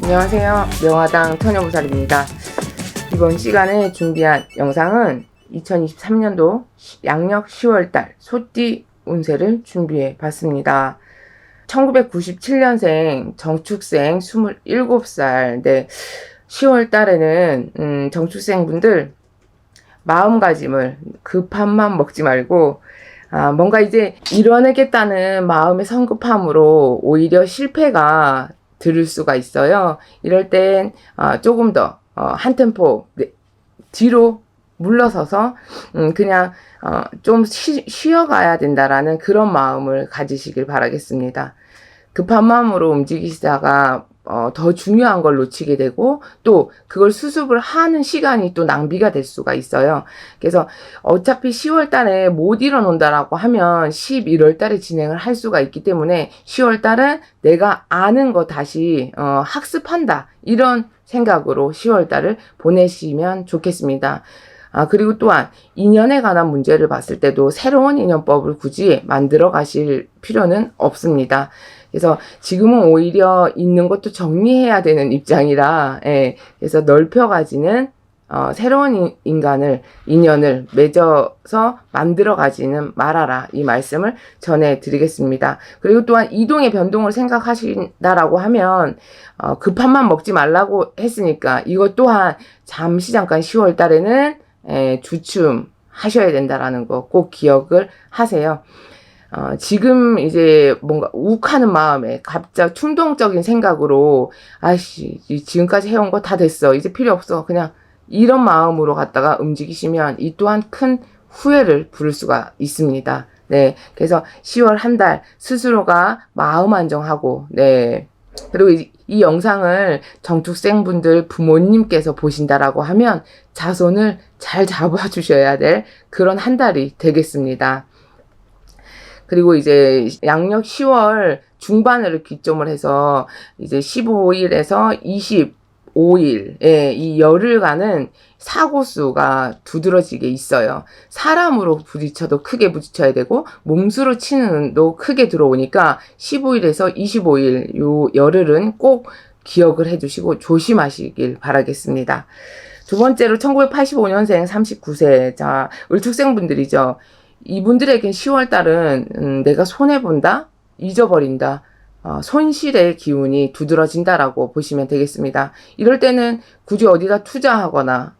안녕하세요. 명화당 처녀보살입니다. 이번 시간에 준비한 영상은 2023년도 양력 10월달 소띠 운세를 준비해 봤습니다. 1997년생 정축생 27살. 네, 10월달에는 정축생분들 마음가짐을 급한 맘 먹지 말고 뭔가 이제 이뤄내겠다는 마음의 성급함으로 오히려 실패가 들을 수가 있어요. 이럴 땐 조금 더 한 템포 뒤로 물러서서 그냥 좀 쉬어가야 된다라는 그런 마음을 가지시길 바라겠습니다. 급한 마음으로 움직이시다가 더 중요한 걸 놓치게 되고 또 그걸 수습을 하는 시간이 또 낭비가 될 수가 있어요. 그래서 어차피 10월 달에 못 일어논다라고 하면 11월 달에 진행을 할 수가 있기 때문에 10월 달은 내가 아는 거 다시 학습한다, 이런 생각으로 10월 달을 보내시면 좋겠습니다. 그리고 또한 인연에 관한 문제를 봤을 때도 새로운 인연법을 굳이 만들어 가실 필요는 없습니다. 그래서 지금은 오히려 있는 것도 정리해야 되는 입장이라, 그래서 넓혀 가지는 새로운 인연을 맺어서 만들어 가지는 말아라, 이 말씀을 전해드리겠습니다. 그리고 또한 이동의 변동을 생각하신다라고 하면 급한 맘 먹지 말라고 했으니까 이것 또한 잠시 잠깐 10월 달에는 주춤하셔야 된다라는 거 꼭 기억을 하세요. 지금 이제 뭔가 욱하는 마음에 갑자기 충동적인 생각으로 지금까지 해온 거 다 됐어, 이제 필요 없어, 그냥 이런 마음으로 갔다가 움직이시면 이 또한 큰 후회를 부를 수가 있습니다. 네, 그래서 10월 한 달 스스로가 마음 안정하고, 네, 그리고 이 영상을 정축생분들 부모님께서 보신다라고 하면 자손을 잘 잡아주셔야 될 그런 한 달이 되겠습니다. 그리고 이제 양력 10월 중반을 기점을 해서 이제 15일에서 25일, 이 열흘간은 사고수가 두드러지게 있어요. 사람으로 부딪혀도 크게 부딪혀야 되고 몸수로 치는 운도 크게 들어오니까 15일에서 25일 요 열흘은 꼭 기억을 해주시고 조심하시길 바라겠습니다. 두 번째로 1985년생 39세 자 을축생분들이죠. 이분들에겐 10월달은 내가 손해본다, 잊어버린다, 손실의 기운이 두드러진다라고 보시면 되겠습니다. 이럴 때는 굳이 어디다 투자하거나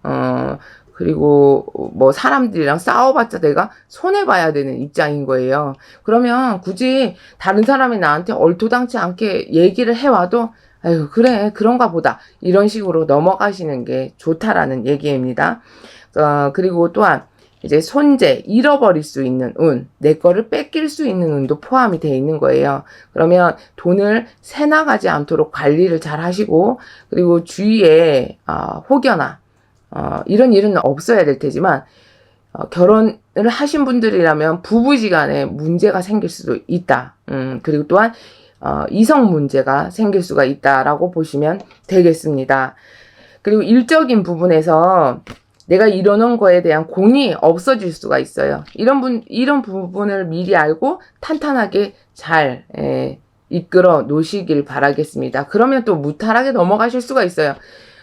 그리고 뭐 사람들이랑 싸워봤자 내가 손해봐야 되는 입장인 거예요. 그러면 굳이 다른 사람이 나한테 얼토당치 않게 얘기를 해와도 아유 그래 그런가 보다, 이런 식으로 넘어가시는 게 좋다라는 얘기입니다. 그리고 또한 이제 손재, 잃어버릴 수 있는 운, 내 거를 뺏길 수 있는 운도 포함이 되어 있는 거예요. 그러면 돈을 새나가지 않도록 관리를 잘 하시고, 그리고 주위에 혹여나 이런 일은 없어야 될 테지만 결혼을 하신 분들이라면 부부지간에 문제가 생길 수도 있다. 그리고 또한 이성 문제가 생길 수가 있다라고 보시면 되겠습니다. 그리고 일적인 부분에서 내가 이뤄놓은 거에 대한 공이 없어질 수가 있어요. 이런 부분을 미리 알고 탄탄하게 잘 이끌어 놓으시길 바라겠습니다. 그러면 또 무탈하게 넘어가실 수가 있어요.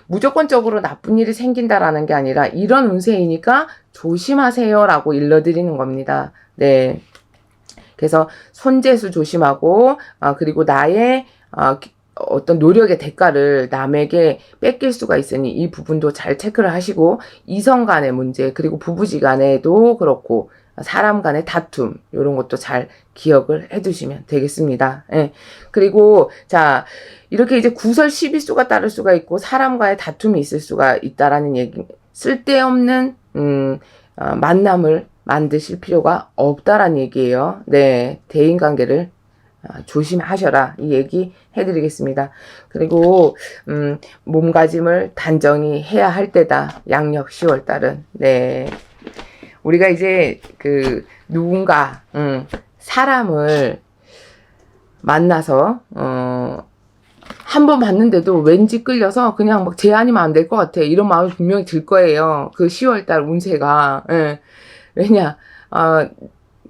무조건적으로 나쁜 일이 생긴다라는 게 아니라 이런 운세이니까 조심하세요라고 일러드리는 겁니다. 네. 그래서 손재수 조심하고, 그리고 나의 어떤 노력의 대가를 남에게 뺏길 수가 있으니 이 부분도 잘 체크를 하시고, 이성 간의 문제, 그리고 부부지간에도 그렇고 사람 간의 다툼, 이런 것도 잘 기억을 해두시면 되겠습니다. 예. 그리고 자, 이렇게 이제 구설 시비수가 따를 수가 있고 사람과의 다툼이 있을 수가 있다라는 얘기, 쓸데없는 만남을 만드실 필요가 없다라는 얘기예요. 네, 대인관계를 조심하셔라, 이 얘기 해드리겠습니다. 그리고 몸가짐을 단정히 해야 할 때다, 양력 10월 달은. 네, 우리가 이제 누군가 사람을 만나서 한 번 봤는데도 왠지 끌려서 그냥 막 쟤 아니면 안 될 것 같아, 이런 마음이 분명히 들 거예요. 그 10월 달 운세가. 왜냐,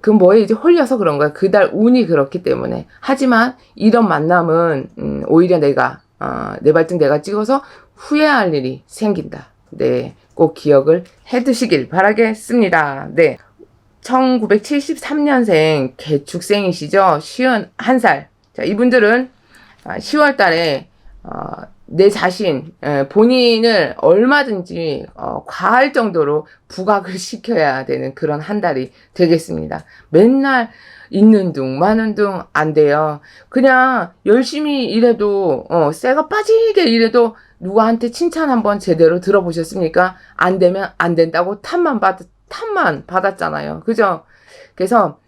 그 뭐에 이제 홀려서 그런 거야. 그달 운이 그렇기 때문에. 하지만 이런 만남은 오히려 내가 내 발등 내가 찍어서 후회할 일이 생긴다. 네, 꼭 기억을 해 두시길 바라겠습니다. 네, 1973년생 개축생이시죠. 51살. 자, 이분들은 10월 달에 내 자신, 본인을 얼마든지 과할 정도로 부각을 시켜야 되는 그런 한 달이 되겠습니다. 맨날 있는 둥 마는 둥 안 돼요. 그냥 열심히 일해도 쇠가 빠지게 일해도 누구한테 칭찬 한번 제대로 들어보셨습니까? 안 되면 안 된다고 탓만 받았잖아요. 그죠? 그래서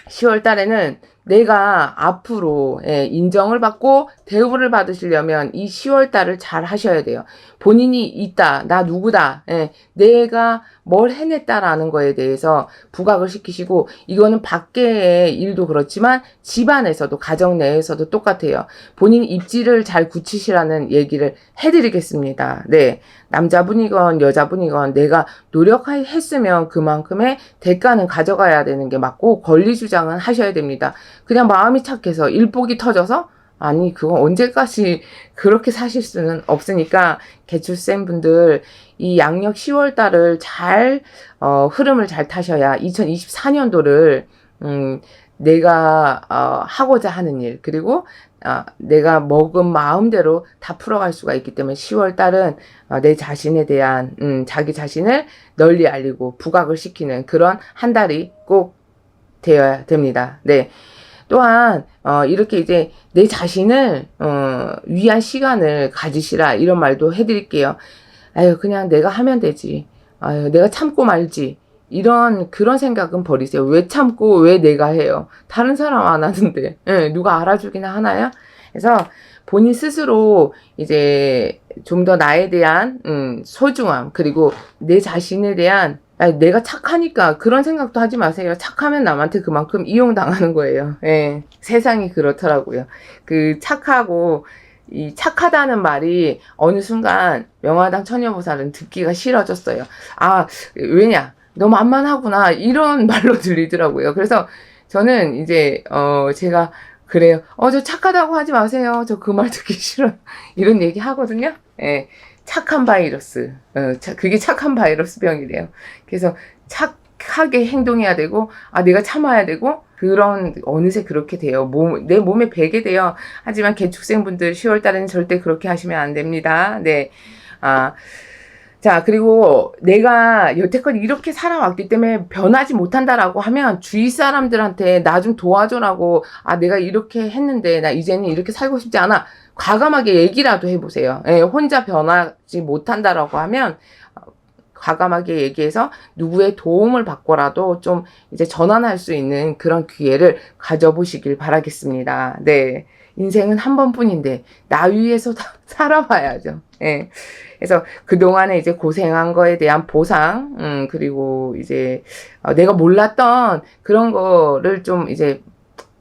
10월 달에는 내가 앞으로 인정을 받고 대우를 받으시려면 이 10월 달을 잘 하셔야 돼요. 본인이 있다, 나 누구다, 내가 뭘 해냈다라는 거에 대해서 부각을 시키시고, 이거는 밖의 일도 그렇지만 집안에서도, 가정 내에서도 똑같아요. 본인 입지를 잘 굳히시라는 얘기를 해드리겠습니다. 네, 남자분이건 여자분이건 내가 노력했으면 그만큼의 대가는 가져가야 되는 게 맞고, 권리주장은 하셔야 됩니다. 그냥 마음이 착해서 일복이 터져서 아니 그건 언제까지 그렇게 사실 수는 없으니까 개출생 분들 이 양력 10월 달을 잘 흐름을 잘 타셔야 2024년도를 내가 하고자 하는 일 그리고 내가 먹은 마음대로 다 풀어갈 수가 있기 때문에 10월 달은 내 자신에 대한 자기 자신을 널리 알리고 부각을 시키는 그런 한 달이 꼭 되어야 됩니다. 네. 또한 이렇게 이제 내 자신을 위한 시간을 가지시라 이런 말도 해드릴게요. 아유 그냥 내가 하면 되지. 아유 내가 참고 말지. 그런 생각은 버리세요. 왜 참고 왜 내가 해요? 다른 사람 안 하는데 누가 알아주기나 하나요? 그래서 본인 스스로 이제 좀 더 나에 대한 소중함 그리고 내 자신에 대한 내가 착하니까 그런 생각도 하지 마세요. 착하면 남한테 그만큼 이용당하는 거예요. 예, 세상이 그렇더라고요. 그 착하고 이 착하다는 말이 어느 순간 명화당 처녀보살은 듣기가 싫어졌어요. 아 왜냐 너 만만하구나 이런 말로 들리더라고요. 그래서 저는 이제 제가 그래요. 저 착하다고 하지 마세요. 저 그 말 듣기 싫어. 이런 얘기 하거든요. 예. 착한 바이러스. 그게 착한 바이러스 병이래요. 그래서 착하게 행동해야 되고, 내가 참아야 되고, 어느새 그렇게 돼요. 내 몸에 배게 돼요. 하지만 개축생분들 10월 달에는 절대 그렇게 하시면 안 됩니다. 네. 자, 그리고 내가 여태껏 이렇게 살아왔기 때문에 변하지 못한다라고 하면 주위 사람들한테 나 좀 도와줘라고, 내가 이렇게 했는데 나 이제는 이렇게 살고 싶지 않아. 과감하게 얘기라도 해보세요. 혼자 변하지 못한다라고 하면 과감하게 얘기해서 누구의 도움을 받고라도 좀 이제 전환할 수 있는 그런 기회를 가져보시길 바라겠습니다. 네. 인생은 한 번뿐인데 나 위해서 살아봐야죠. 예. 그래서 그동안에 이제 고생한 거에 대한 보상, 그리고 이제 내가 몰랐던 그런 거를 좀 이제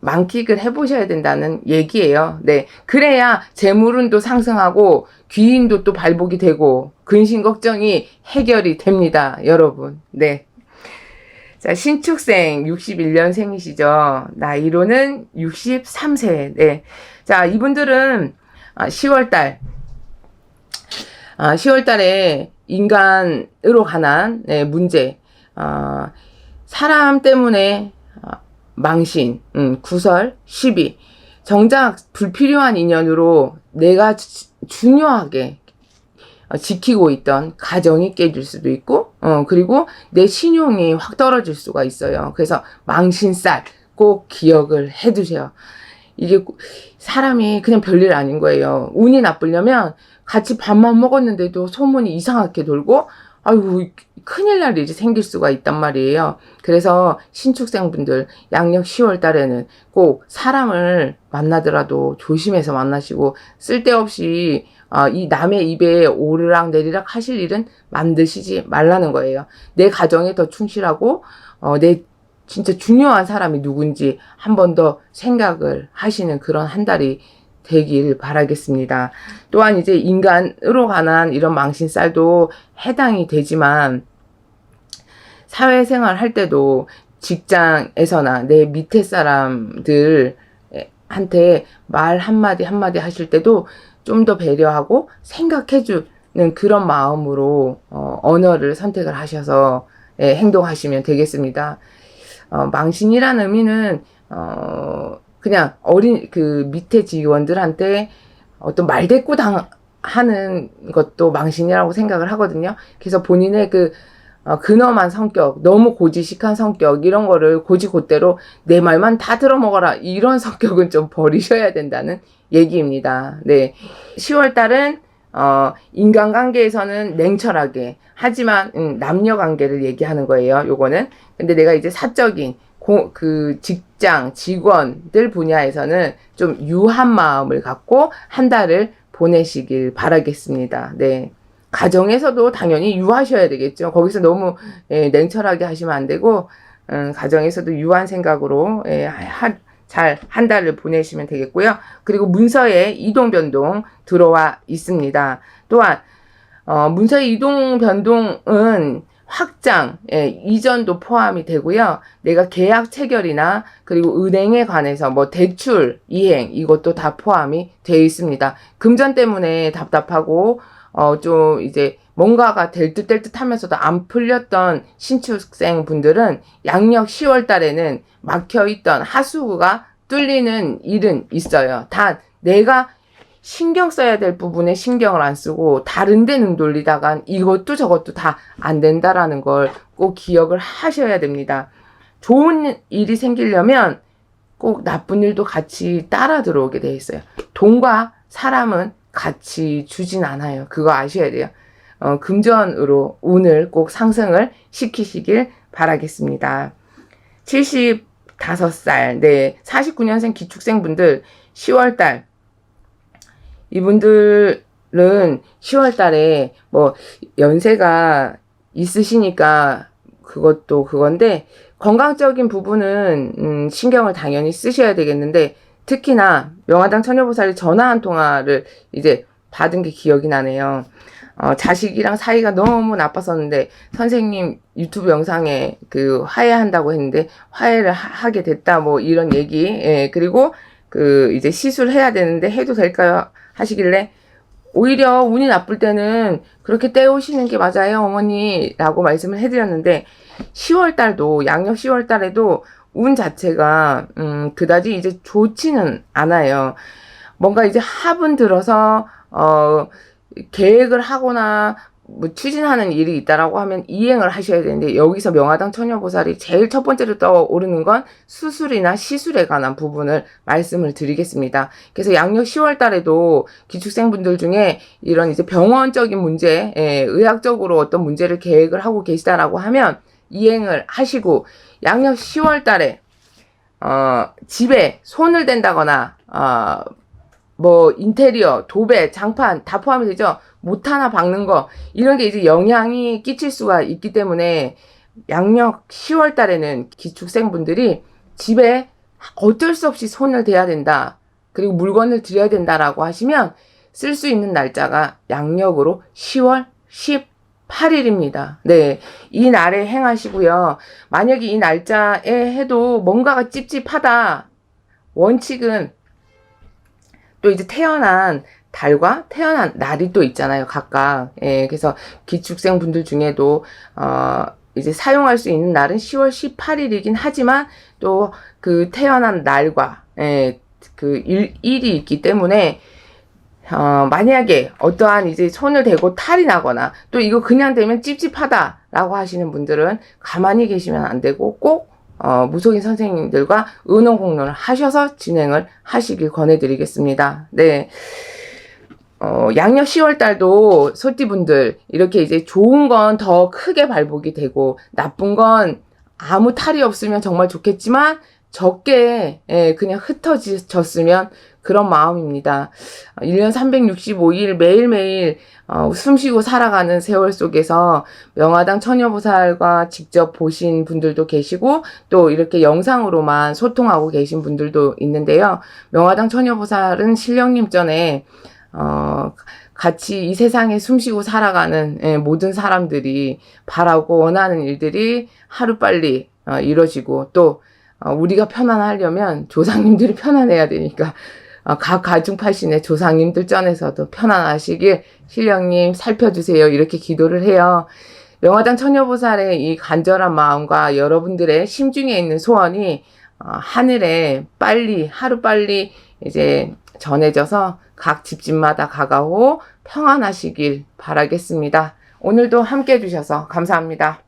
만끽을 해보셔야 된다는 얘기예요. 네. 그래야 재물운도 상승하고 귀인도 또 발복이 되고 근심 걱정이 해결이 됩니다. 여러분. 네. 자, 신축생 61년생이시죠. 나이로는 63세. 네. 자, 이분들은 10월달 10월달에 인간으로 관한 문제, 사람 때문에 망신, 구설, 시비, 정작 불필요한 인연으로 내가 중요하게 지키고 있던 가정이 깨질 수도 있고, 그리고 내 신용이 확 떨어질 수가 있어요. 그래서 망신살 꼭 기억을 해두세요. 이게 사람이 그냥 별일 아닌 거예요. 운이 나쁘려면 같이 밥만 먹었는데도 소문이 이상하게 돌고, 아이고, 큰일 날 일이 생길 수가 있단 말이에요. 그래서 신축생분들 양력 10월 달에는 꼭 사람을 만나더라도 조심해서 만나시고, 쓸데없이 이 남의 입에 오르락 내리락 하실 일은 만드시지 말라는 거예요. 내 가정에 더 충실하고, 내 진짜 중요한 사람이 누군지 한 번 더 생각을 하시는 그런 한 달이 되길 바라겠습니다. 또한 이제 인간으로 관한 이런 망신살도 해당이 되지만 사회생활 할 때도 직장에서나 내 밑에 사람들 한테 말 한마디 한마디 하실 때도 좀 더 배려하고 생각해주는 그런 마음으로 언어를 선택을 하셔서 행동하시면 되겠습니다. 망신이라는 의미는 그냥 그 밑에 직원들한테 어떤 말대꾸 하는 것도 망신이라고 생각을 하거든요. 그래서 본인의 근엄한 성격, 너무 고지식한 성격, 이런 거를 고지고대로 내 말만 다 들어먹어라, 이런 성격은 좀 버리셔야 된다는 얘기입니다. 네. 10월 달은 인간관계에서는 냉철하게, 하지만 남녀 관계를 얘기하는 거예요, 요거는. 근데 내가 이제 사적인 직장, 직원들 분야에서는 좀 유한 마음을 갖고 한 달을 보내시길 바라겠습니다. 네. 가정에서도 당연히 유하셔야 되겠죠. 거기서 너무 냉철하게 하시면 안 되고, 가정에서도 유한 생각으로 잘 한 달을 보내시면 되겠고요. 그리고 문서에 이동 변동 들어와 있습니다. 또한 문서의 이동 변동은 확장, 이전도 포함이 되고요. 내가 계약 체결이나 그리고 은행에 관해서 뭐 대출, 이행, 이것도 다 포함이 되어 있습니다. 금전 때문에 답답하고 좀 이제 뭔가가 될 듯 될 듯 하면서도 안 풀렸던 신축생 분들은 양력 10월 달에는 막혀있던 하수구가 뚫리는 일은 있어요. 단 내가 신경 써야 될 부분에 신경을 안 쓰고 다른 데 능 돌리다간 이것도 저것도 다 안 된다라는 걸 꼭 기억을 하셔야 됩니다. 좋은 일이 생기려면 꼭 나쁜 일도 같이 따라 들어오게 돼 있어요. 돈과 사람은 같이 주진 않아요. 그거 아셔야 돼요. 금전으로 운을 꼭 상승을 시키시길 바라겠습니다. 75살, 네, 49년생 기축생분들 10월달, 이분들은 10월달에 뭐 연세가 있으시니까 그것도 그건데, 건강적인 부분은 신경을 당연히 쓰셔야 되겠는데, 특히나 명화당 처녀보살이 전화 한 통화를 이제 받은 게 기억이 나네요. 자식이랑 사이가 너무 나빴었는데 선생님 유튜브 영상에 화해한다고 했는데 화해를 하게 됐다, 뭐 이런 얘기. 그리고 이제 시술해야 되는데 해도 될까요 하시길래, 오히려 운이 나쁠 때는 그렇게 떼오시는 게 맞아요 어머니 라고 말씀을 해드렸는데, 10월달도 양력 10월달에도 운 자체가 그다지 이제 좋지는 않아요. 뭔가 이제 합은 들어서 계획을 하거나 뭐 추진하는 일이 있다라고 하면 이행을 하셔야 되는데, 여기서 명화당 처녀보살이 제일 첫 번째로 떠오르는 건 수술이나 시술에 관한 부분을 말씀을 드리겠습니다. 그래서 양력 10월 달에도 기축생분들 중에 이런 이제 병원적인 문제, 의학적으로 어떤 문제를 계획을 하고 계시다라고 하면 이행을 하시고, 양력 10월 달에 집에 손을 댄다거나 뭐 인테리어, 도배, 장판 다 포함이 되죠. 못 하나 박는 거, 이런 게 이제 영향이 끼칠 수가 있기 때문에 양력 10월 달에는 기축생분들이 집에 어쩔 수 없이 손을 대야 된다, 그리고 물건을 드려야 된다라고 하시면 쓸 수 있는 날짜가 양력으로 10월 18일입니다. 네. 이 날에 행하시고요. 만약에 이 날짜에 해도 뭔가가 찝찝하다, 원칙은 또 이제 태어난 달과 태어난 날이 또 있잖아요, 각각. 그래서 기축생 분들 중에도 이제 사용할 수 있는 날은 10월 18일이긴 하지만 또 태어난 날과 일이 있기 때문에 만약에 어떠한 이제 손을 대고 탈이 나거나 또 이거 그냥 되면 찝찝하다라고 하시는 분들은 가만히 계시면 안 되고 꼭 무속인 선생님들과 의논 공론을 하셔서 진행을 하시길 권해드리겠습니다. 네. 양력 10월 달도 소띠분들 이렇게 이제 좋은 건 더 크게 발복이 되고, 나쁜 건 아무 탈이 없으면 정말 좋겠지만 적게 그냥 흩어졌으면 그런 마음입니다. 1년 365일 매일매일 숨쉬고 살아가는 세월 속에서 명화당 처녀보살과 직접 보신 분들도 계시고 또 이렇게 영상으로만 소통하고 계신 분들도 있는데요. 명화당 처녀보살은 신령님 전에 같이 이 세상에 숨쉬고 살아가는 모든 사람들이 바라고 원하는 일들이 하루빨리 이루어지고, 또 우리가 편안하려면 조상님들이 편안해야 되니까 각 가중팔신의 조상님들 전에서도 편안하시길 신령님 살펴주세요. 이렇게 기도를 해요. 명화장 처녀보살의 이 간절한 마음과 여러분들의 심중에 있는 소원이 하늘에 빨리 하루빨리 이제 전해져서 각 집집마다 가가오 평안하시길 바라겠습니다. 오늘도 함께 해주셔서 감사합니다.